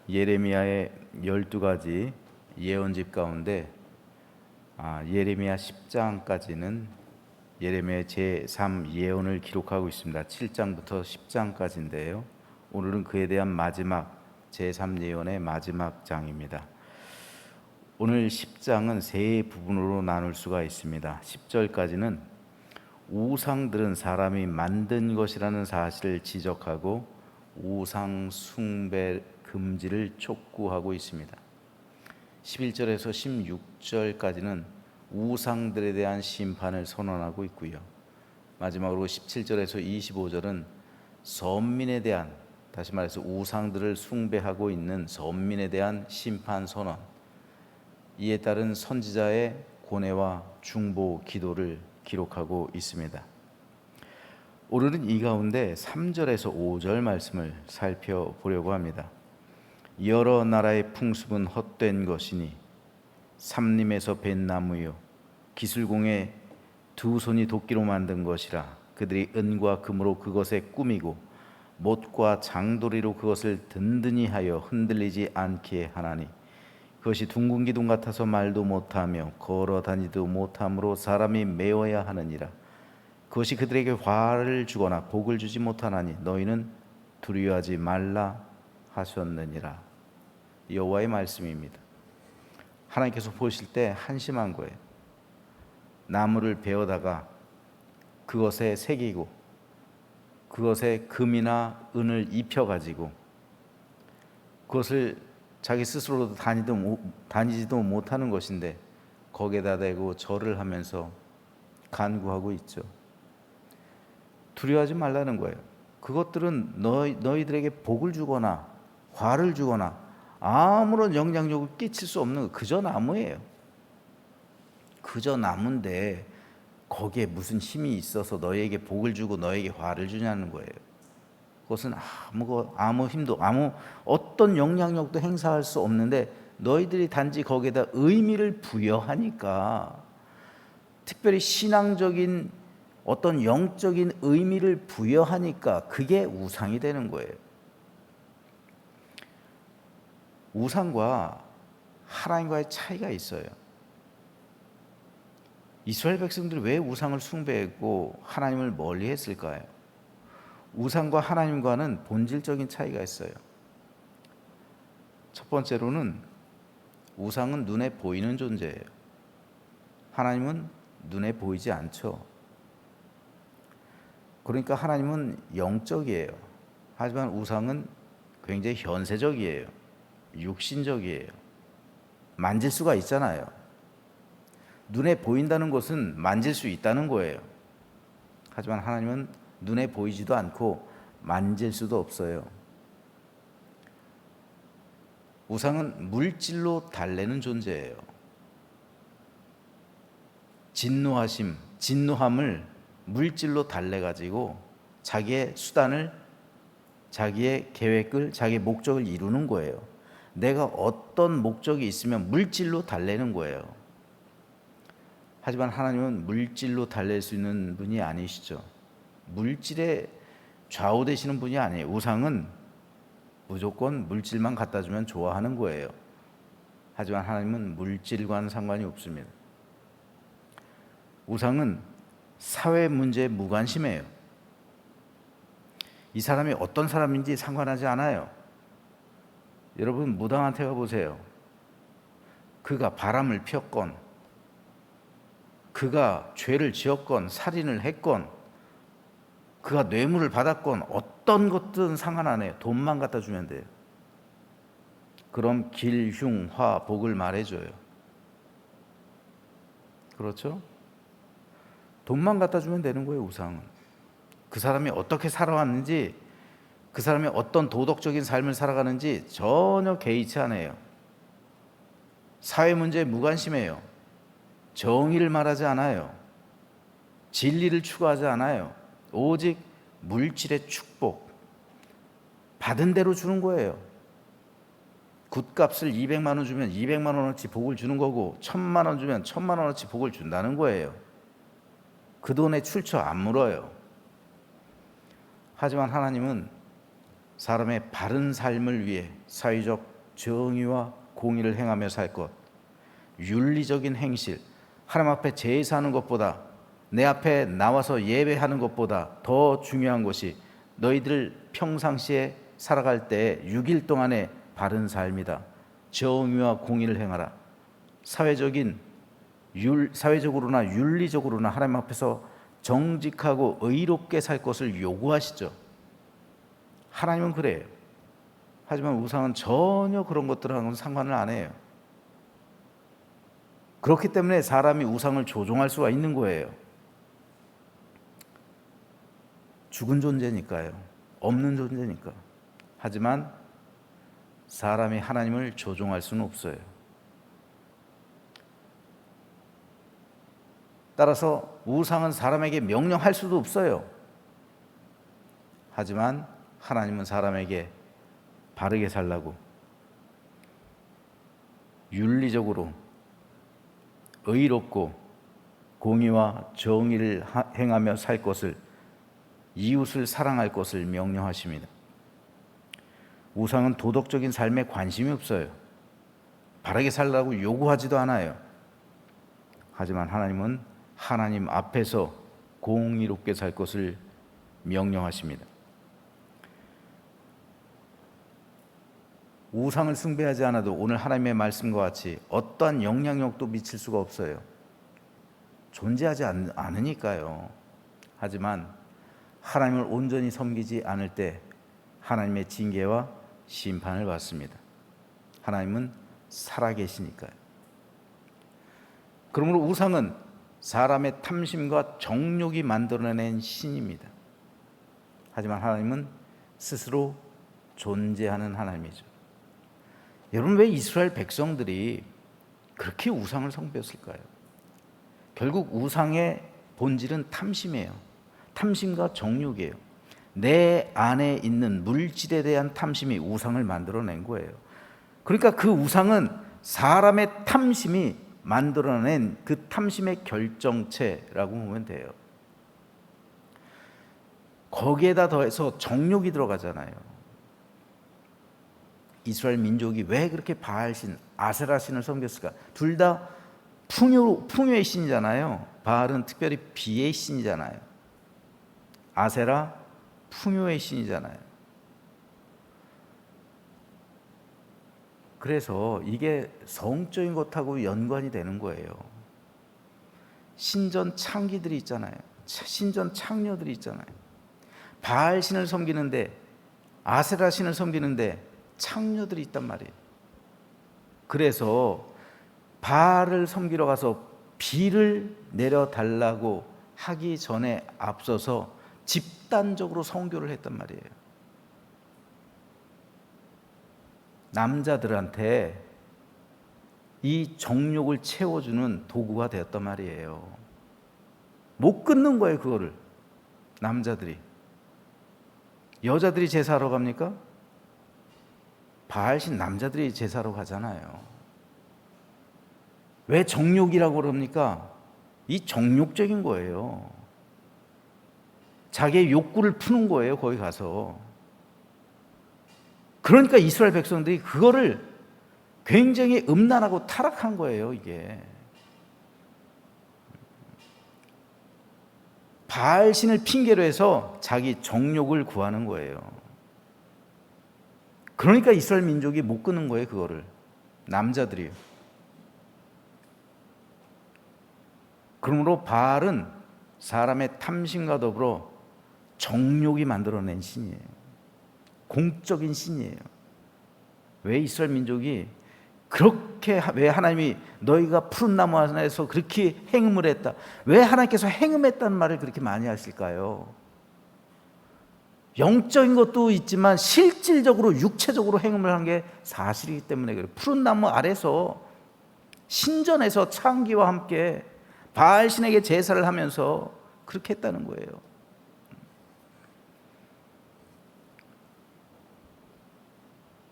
예레미야의 12가지 예언집 가운데 예레미야 10장까지는 예레미야의 제3 예언을 기록하고 있습니다. 7장부터 10장까지인데요. 오늘은 그에 대한 마지막 제3 예언의 마지막 장입니다. 오늘 10장은 세 부분으로 나눌 수가 있습니다. 10절까지는 우상들은 사람이 만든 것이라는 사실을 지적하고 우상 숭배 금지를 촉구하고 있습니다. 11절에서 16절까지는 우상들에 대한 심판을 선언하고 있고요. 마지막으로 17절에서 25절은 선민에 대한, 다시 말해서 우상들을 숭배하고 있는 선민에 대한 심판 선언, 이에 따른 선지자의 고뇌와 중보 기도를 기록하고 있습니다. 오늘은 이 가운데 3절에서 5절 말씀을 살펴보려고 합니다. 여러 나라의 풍습은 헛된 것이니 삼림에서 벤 나무요 기술공의 두 손이 도끼로 만든 것이라. 그들이 은과 금으로 그것에 꾸미고 못과 장도리로 그것을 든든히 하여 흔들리지 않게 하나니 그것이 둥근 기둥 같아서 말도 못하며 걸어 다니도 못함으로 사람이 메어야 하느니라. 그것이 그들에게 화를 주거나 복을 주지 못하나니 너희는 두려워하지 말라 하셨느니라. 여호와의 말씀입니다. 하나님께서 보실 때 한심한 거예요. 나무를 베어다가 그것에 새기고 그것에 금이나 은을 입혀가지고 그것을 자기 스스로도 다니지도 못하는 것인데 거기에다 대고 절을 하면서 간구하고 있죠. 두려워하지 말라는 거예요. 그것들은 너희들에게 복을 주거나 화를 주거나 아무런 영향력을 끼칠 수 없는 그저 나무예요. 그저 나무인데 거기에 무슨 힘이 있어서 너희에게 복을 주고 너희에게 화를 주냐는 거예요. 그것은 아무 힘도 어떤 영향력도 행사할 수 없는데 너희들이 단지 거기에다 의미를 부여하니까, 특별히 신앙적인 어떤 영적인 의미를 부여하니까 그게 우상이 되는 거예요. 우상과 하나님과의 차이가 있어요. 이스라엘 백성들이 왜 우상을 숭배했고 하나님을 멀리 했을까요? 우상과 하나님과는 본질적인 차이가 있어요. 첫 번째로는 우상은 눈에 보이는 존재예요. 하나님은 눈에 보이지 않죠. 그러니까 하나님은 영적이에요. 하지만 우상은 굉장히 현세적이에요. 육신적이에요. 만질 수가 있잖아요. 눈에 보인다는 것은 만질 수 있다는 거예요. 하지만 하나님은 눈에 보이지도 않고 만질 수도 없어요. 우상은 물질로 달래는 존재예요. 진노함을 물질로 달래가지고 자기의 수단을, 자기의 계획을, 자기의 목적을 이루는 거예요. 내가 어떤 목적이 있으면 물질로 달래는 거예요. 하지만 하나님은 물질로 달랠 수 있는 분이 아니시죠. 물질에 좌우되시는 분이 아니에요. 우상은 무조건 물질만 갖다 주면 좋아하는 거예요. 하지만 하나님은 물질과는 상관이 없습니다. 우상은 사회 문제에 무관심해요. 이 사람이 어떤 사람인지 상관하지 않아요. 여러분, 무당한테 가보세요. 그가 바람을 폈건, 그가 죄를 지었건, 살인을 했건, 그가 뇌물을 받았건 어떤 것든 상관 안 해요. 돈만 갖다 주면 돼요. 그럼 길, 흉, 화, 복을 말해줘요. 그렇죠? 돈만 갖다 주면 되는 거예요. 우상은 그 사람이 어떻게 살아왔는지, 그 사람이 어떤 도덕적인 삶을 살아가는지 전혀 개의치 않아요. 사회 문제에 무관심해요. 정의를 말하지 않아요. 진리를 추구하지 않아요. 오직 물질의 축복, 받은 대로 주는 거예요. 굿값을 200만 원 주면 200만 원어치 복을 주는 거고, 1000만 원 주면 1000만 원어치 복을 준다는 거예요. 그 돈에 출처 안 물어요. 하지만 하나님은 사람의 바른 삶을 위해, 사회적 정의와 공의를 행하며 살 것. 윤리적인 행실, 하나님 앞에 제사하는 것보다, 내 앞에 나와서 예배하는 것보다 더 중요한 것이 너희들 평상시에 살아갈 때 6일 동안의 바른 삶이다. 정의와 공의를 행하라. 사회적으로나 윤리적으로나 하나님 앞에서 정직하고 의롭게 살 것을 요구하시죠. 하나님은 그래요. 하지만 우상은 전혀 그런 것들하고는 상관을 안 해요. 그렇기 때문에 사람이 우상을 조종할 수가 있는 거예요. 죽은 존재니까요. 없는 존재니까. 하지만 사람이 하나님을 조종할 수는 없어요. 따라서 우상은 사람에게 명령할 수도 없어요. 하지만 하나님은 사람에게 바르게 살라고, 윤리적으로 의롭고 공의와 정의를 행하며 살 것을, 이웃을 사랑할 것을 명령하십니다. 우상은 도덕적인 삶에 관심이 없어요. 바르게 살라고 요구하지도 않아요. 하지만 하나님은 하나님 앞에서 공의롭게 살 것을 명령하십니다. 우상을 숭배하지 않아도 오늘 하나님의 말씀과 같이 어떠한 영향력도 미칠 수가 없어요. 존재하지 않으니까요. 하지만 하나님을 온전히 섬기지 않을 때 하나님의 징계와 심판을 받습니다. 하나님은 살아계시니까요. 그러므로 우상은 사람의 탐심과 정욕이 만들어낸 신입니다. 하지만 하나님은 스스로 존재하는 하나님이죠. 여러분, 왜 이스라엘 백성들이 그렇게 우상을 섬겼을까요? 결국 우상의 본질은 탐심이에요. 탐심과 정욕이에요. 내 안에 있는 물질에 대한 탐심이 우상을 만들어낸 거예요. 그러니까 그 우상은 사람의 탐심이 만들어낸 그 탐심의 결정체라고 보면 돼요. 거기에다 더해서 정욕이 들어가잖아요. 이스라엘 민족이 왜 그렇게 바알신, 아세라신을 섬겼을까? 둘 다 풍요의 신이잖아요. 바알은 특별히 비의 신이잖아요. 아세라 풍요의 신이잖아요. 그래서 이게 성적인 것하고 연관이 되는 거예요. 신전 창기들이 있잖아요. 신전 창녀들이 있잖아요. 바알 신을 섬기는데, 아세라 신을 섬기는데 창녀들이 있단 말이에요. 그래서 바알을 섬기러 가서 비를 내려달라고 하기 전에 앞서서 집단적으로 선교를 했단 말이에요. 남자들한테 이 정욕을 채워주는 도구가 되었단 말이에요. 못 끊는 거예요, 그거를. 남자들이. 여자들이 제사하러 갑니까? 바알신 남자들이 제사로 가잖아요. 왜 정욕이라고 그럽니까? 이 정욕적인 거예요. 자기의 욕구를 푸는 거예요, 거기 가서. 그러니까 이스라엘 백성들이 그거를 굉장히 음란하고 타락한 거예요, 이게. 바알신을 핑계로 해서 자기 정욕을 구하는 거예요. 그러니까 이스라엘 민족이 못 끊는 거예요, 그거를. 남자들이요. 그러므로 바알은 사람의 탐심과 더불어 정욕이 만들어낸 신이에요. 공적인 신이에요. 왜 이스라엘 민족이 그렇게, 왜 하나님이 너희가 푸른 나무 안에서 그렇게 행음을 했다, 왜 하나님께서 행음했다는 말을 그렇게 많이 하실까요? 영적인 것도 있지만 실질적으로 육체적으로 행음을 한 게 사실이기 때문에 그래요. 푸른 나무 아래서 신전에서 창기와 함께 바알신에게 제사를 하면서 그렇게 했다는 거예요.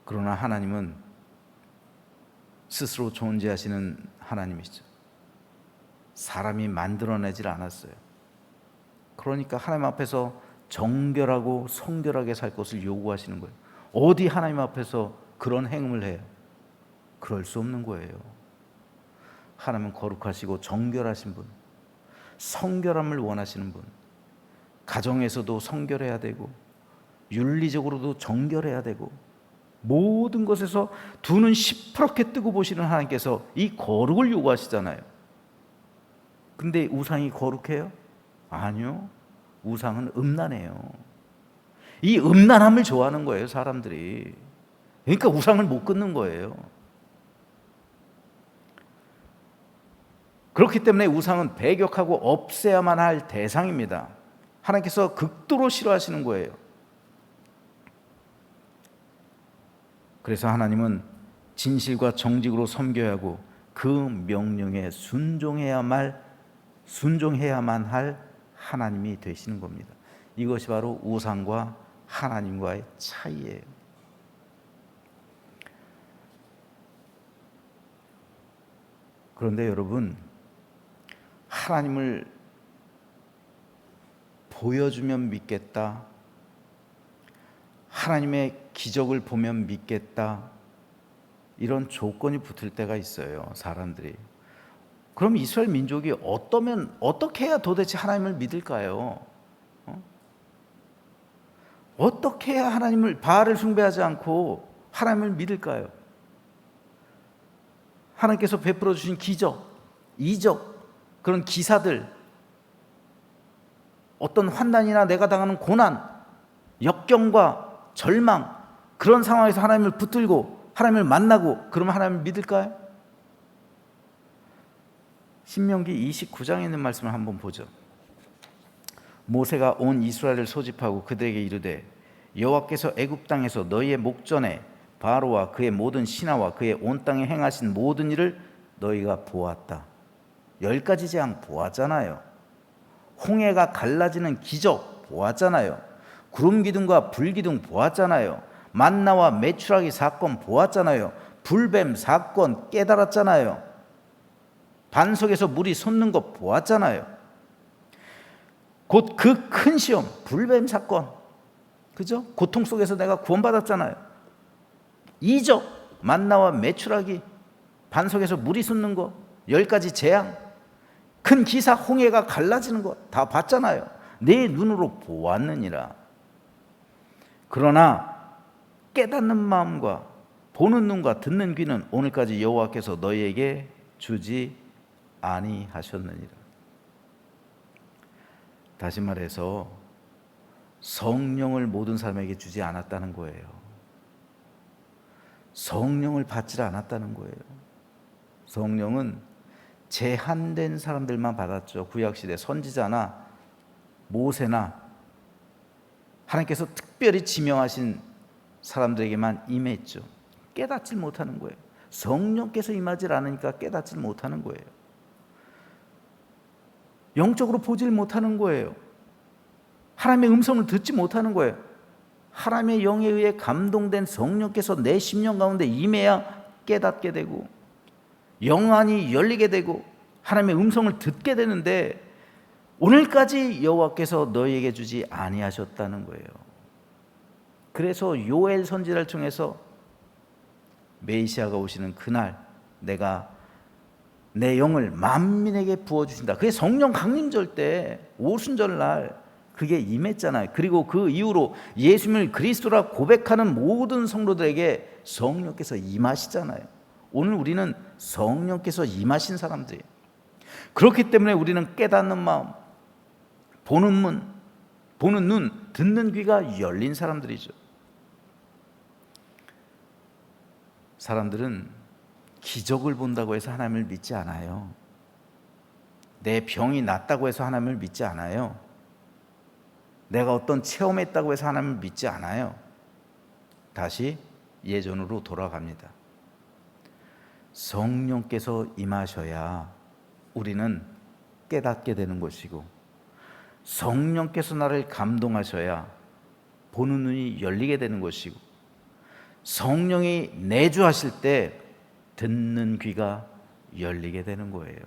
그러나 하나님은 스스로 존재하시는 하나님이시죠. 사람이 만들어내질 않았어요. 그러니까 하나님 앞에서 정결하고 성결하게 살 것을 요구하시는 거예요. 어디 하나님 앞에서 그런 행음을 해요? 그럴 수 없는 거예요. 하나님은 거룩하시고 정결하신 분, 성결함을 원하시는 분, 가정에서도 성결해야 되고 윤리적으로도 정결해야 되고 모든 것에서 두 눈 시퍼렇게 뜨고 보시는 하나님께서 이 거룩을 요구하시잖아요. 근데 우상이 거룩해요? 아니요. 우상은 음란해요. 이 음란함을 좋아하는 거예요, 사람들이. 그러니까 우상을 못 끊는 거예요. 그렇기 때문에 우상은 배격하고 없애야만 할 대상입니다. 하나님께서 극도로 싫어하시는 거예요. 그래서 하나님은 진실과 정직으로 섬겨야 하고 그 명령에 순종해야만 할 하나님이 되시는 겁니다. 이것이 바로 우상과 하나님과의 차이예요. 그런데 여러분, 하나님을 보여주면 믿겠다, 하나님의 기적을 보면 믿겠다, 이런 조건이 붙을 때가 있어요, 사람들이. 그럼 이스라엘 민족이 어떻게 해야 도대체 하나님을 믿을까요? 어떻게 해야 하나님을, 바알을 숭배하지 않고 하나님을 믿을까요? 하나님께서 베풀어 주신 기적, 이적, 그런 기사들, 어떤 환난이나 내가 당하는 고난, 역경과 절망, 그런 상황에서 하나님을 붙들고 하나님을 만나고 그러면 하나님을 믿을까요? 신명기 29장에 있는 말씀을 한번 보죠. 모세가 온 이스라엘을 소집하고 그들에게 이르되 여호와께서 애굽 땅에서 너희의 목전에 바로와 그의 모든 신하와 그의 온 땅에 행하신 모든 일을 너희가 보았다. 10가지 재앙 보았잖아요. 홍해가 갈라지는 기적 보았잖아요. 구름 기둥과 불 기둥 보았잖아요. 만나와 메추라기 사건 보았잖아요. 불뱀 사건 깨달았잖아요. 반석에서 물이 솟는 것 보았잖아요. 곧 그 큰 시험, 불뱀 사건, 그죠? 고통 속에서 내가 구원받았잖아요. 이적, 만나와 메추라기, 반석에서 물이 솟는 것, 10가지 재앙, 큰 기사, 홍해가 갈라지는 것 다 봤잖아요. 내 눈으로 보았느니라. 그러나 깨닫는 마음과 보는 눈과 듣는 귀는 오늘까지 여호와께서 너희에게 주지 아니하셨느니라. 다시 말해서 성령을 모든 사람에게 주지 않았다는 거예요. 성령을 받지 않았다는 거예요. 성령은 제한된 사람들만 받았죠. 구약시대 선지자나 모세나 하나님께서 특별히 지명하신 사람들에게만 임했죠. 깨닫지 못하는 거예요. 성령께서 임하지 않으니까 깨닫지 못하는 거예요. 영적으로 보질 못하는 거예요. 하나님의 음성을 듣지 못하는 거예요. 하나님의 영에 의해 감동된 성령께서 내 심령 가운데 임해야 깨닫게 되고 영안이 열리게 되고 하나님의 음성을 듣게 되는데 오늘까지 여호와께서 너희에게 주지 아니하셨다는 거예요. 그래서 요엘 선지자를 통해서 메시아가 오시는 그날 내가 내 영을 만민에게 부어주신다. 그게 성령 강림절 때 오순절날 그게 임했잖아요. 그리고 그 이후로 예수님을 그리스도라 고백하는 모든 성도들에게 성령께서 임하시잖아요. 오늘 우리는 성령께서 임하신 사람들이에요. 그렇기 때문에 우리는 깨닫는 마음, 보는 눈, 듣는 귀가 열린 사람들이죠. 사람들은 기적을 본다고 해서 하나님을 믿지 않아요. 내 병이 낫다고 해서 하나님을 믿지 않아요. 내가 어떤 체험했다고 해서 하나님을 믿지 않아요. 다시 예전으로 돌아갑니다. 성령께서 임하셔야 우리는 깨닫게 되는 것이고 성령께서 나를 감동하셔야 보는 눈이 열리게 되는 것이고 성령이 내주하실 때 듣는 귀가 열리게 되는 거예요.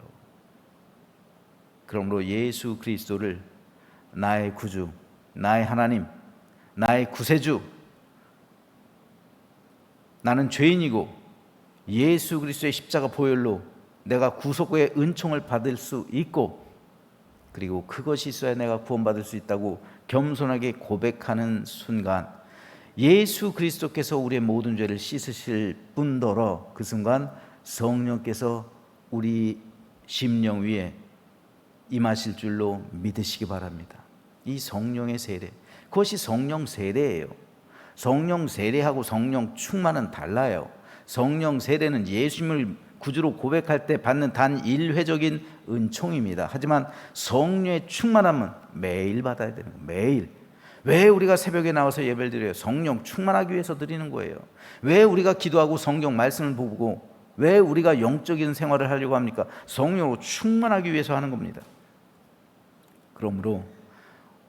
그러므로 예수 그리스도를 나의 구주, 나의 하나님, 나의 구세주, 나는 죄인이고 예수 그리스도의 십자가 보혈로 내가 구속의 은총을 받을 수 있고, 그리고 그것이 있어야 내가 구원받을 수 있다고 겸손하게 고백하는 순간, 예수 그리스도께서 우리의 모든 죄를 씻으실 뿐더러 그 순간 성령께서 우리 심령 위에 임하실 줄로 믿으시기 바랍니다. 이 성령의 세례, 그것이 성령 세례예요. 성령 세례하고 성령 충만은 달라요. 성령 세례는 예수님을 구주로 고백할 때 받는 단 1회적인 은총입니다. 하지만 성령의 충만함은 매일 받아야 되는 거예요. 매일. 왜 우리가 새벽에 나와서 예배를 드려요? 성령 충만하기 위해서 드리는 거예요. 왜 우리가 기도하고 성경 말씀을 보고, 왜 우리가 영적인 생활을 하려고 합니까? 성령으로 충만하기 위해서 하는 겁니다. 그러므로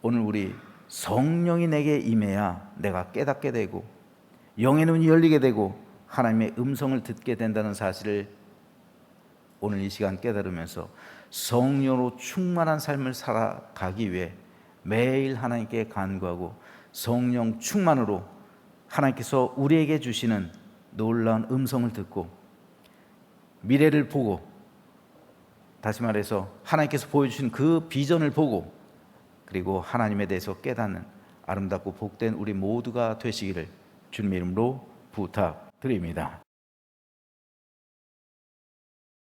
오늘 우리 성령이 내게 임해야 내가 깨닫게 되고 영의 눈이 열리게 되고 하나님의 음성을 듣게 된다는 사실을 오늘 이 시간 깨달으면서 성령으로 충만한 삶을 살아가기 위해 매일 하나님께 간구하고 성령 충만으로 하나님께서 우리에게 주시는 놀라운 음성을 듣고 미래를 보고, 다시 말해서 하나님께서 보여주신 그 비전을 보고, 그리고 하나님에 대해서 깨닫는 아름답고 복된 우리 모두가 되시기를 주님의 이름으로 부탁드립니다.